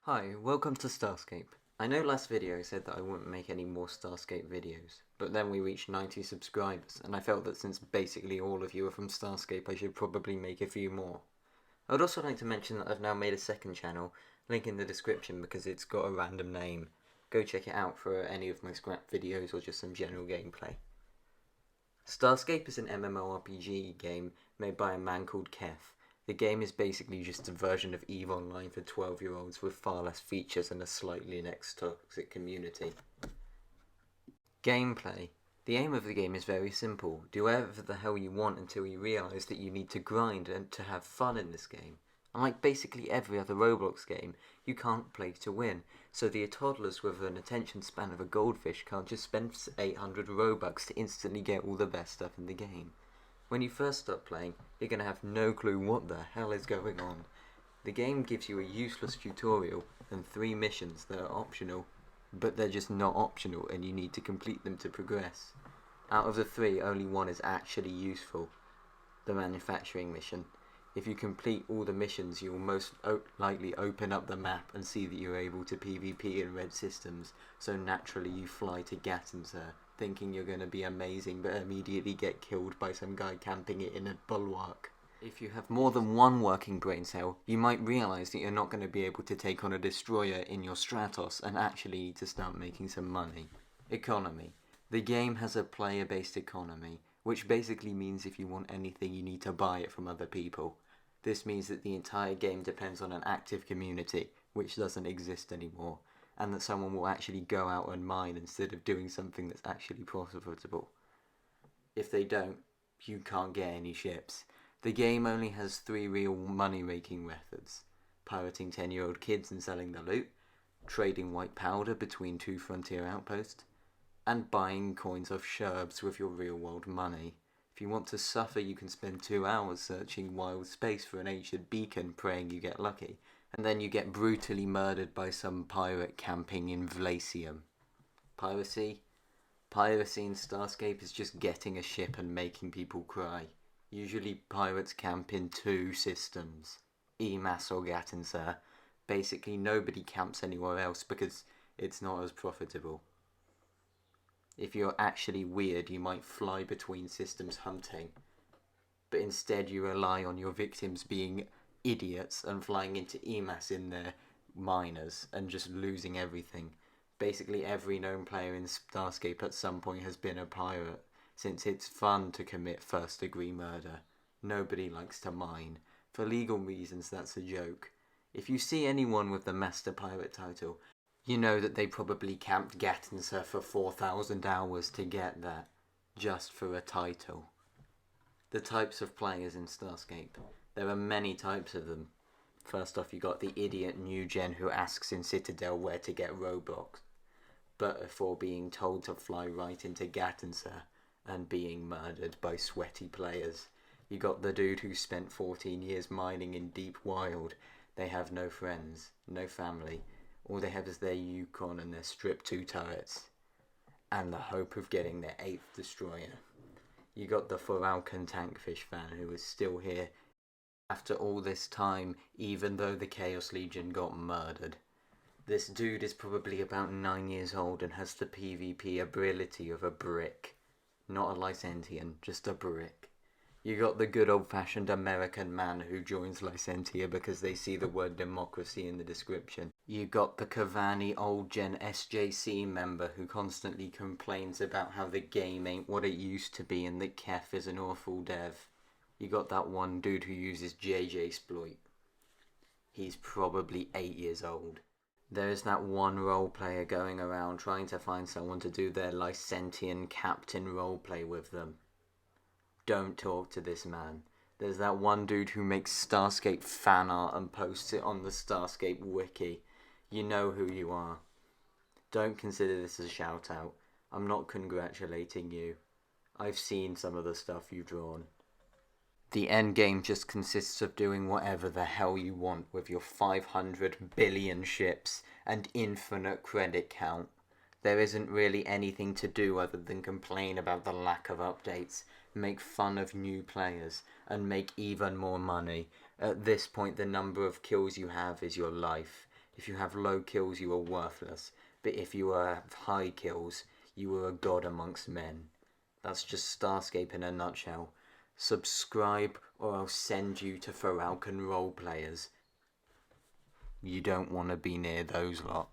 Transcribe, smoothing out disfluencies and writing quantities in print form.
Hi, welcome to Starscape. I know last video I said that I wouldn't make any more Starscape videos, but then we reached 90 subscribers, and I felt that since basically all of you are from Starscape, I should probably make a few more. I would also like to mention that I've now made a second channel, link in the description because it's got a random name. Go check it out for any of my scrap videos or just some general gameplay. Starscape is an MMORPG game made by a man called Kef. The game is basically just a version of EVE Online for 12-year-olds with far less features and a slightly less toxic community. Gameplay. The aim of the game is very simple. Do whatever the hell you want until you realise that you need to grind and to have fun in this game. Unlike basically every other Roblox game, you can't play to win, so the toddlers with an attention span of a goldfish can't just spend 800 Robux to instantly get all the best stuff in the game. When you first start playing, you're going to have no clue what the hell is going on. The game gives you a useless tutorial and 3 missions that are optional, but they're just not optional and you need to complete them to progress. Out of the 3, only one is actually useful, the manufacturing mission. If you complete all the missions, you will most likely open up the map and see that you're able to PvP in red systems, so naturally you fly to Gattinsur, thinking you're going to be amazing, but immediately get killed by some guy camping it in a bulwark. If you have more than one working brain cell, you might realise that you're not going to be able to take on a destroyer in your Stratos and actually need to start making some money. Economy. The game has a player-based economy, which basically means if you want anything you need to buy it from other people. This means that the entire game depends on an active community, which doesn't exist anymore, and that someone will actually go out and mine instead of doing something that's actually profitable. If they don't, you can't get any ships. The game only has 3 real money-making methods: pirating 10-year-old kids and selling the loot, trading white powder between 2 frontier outposts, and buying coins off sherbs with your real-world money. If you want to suffer, you can spend 2 hours searching wild space for an ancient beacon, praying you get lucky, and then you get brutally murdered by some pirate camping in Vlacium. Piracy? Piracy in Starscape is just getting a ship and making people cry. Usually pirates camp in 2 systems, EMAS or Gattinsur. Basically nobody camps anywhere else because it's not as profitable. If you're actually weird, you might fly between systems hunting, but instead you rely on your victims being idiots and flying into EMAS in their miners and just losing everything. Basically every known player in Starscape at some point has been a pirate, since it's fun to commit first-degree murder. Nobody likes to mine. For legal reasons, that's a joke. If you see anyone with the Master Pirate title, you know that they probably camped Gattinsur for 4,000 hours to get that, just for a title. The types of players in Starscape. There are many types of them. First off, you got the idiot new gen who asks in Citadel where to get Roblox, but before being told to fly right into Gattinsur and being murdered by sweaty players. You got the dude who spent 14 years mining in deep wild. They have no friends, no family. All they have is their Yukon and their Strip 2 turrets, and the hope of getting their 8th destroyer. You got the Falcon tankfish fan who is still here after all this time, even though the Chaos Legion got murdered. This dude is probably about 9 years old and has the PvP ability of a brick. Not a Lycentian, just a brick. You got the good old-fashioned American man who joins Lycentia because they see the word democracy in the description. You got the Cavani old-gen SJC member who constantly complains about how the game ain't what it used to be and that Kef is an awful dev. You got that one dude who uses JJsploit. He's probably 8 years old. There is that one role player going around trying to find someone to do their Lycentian captain roleplay with them. Don't talk to this man. There's that one dude who makes Starscape fan art and posts it on the Starscape wiki. You know who you are. Don't consider this a shout out. I'm not congratulating you. I've seen some of the stuff you've drawn. The endgame just consists of doing whatever the hell you want with your 500 billion ships and infinite credit count. There isn't really anything to do other than complain about the lack of updates, make fun of new players, and make even more money. At this point, the number of kills you have is your life. If you have low kills, you are worthless. But if you have high kills, you are a god amongst men. That's just Starscape in a nutshell. Subscribe or I'll send you to Falcon role players. You don't want to be near those lot.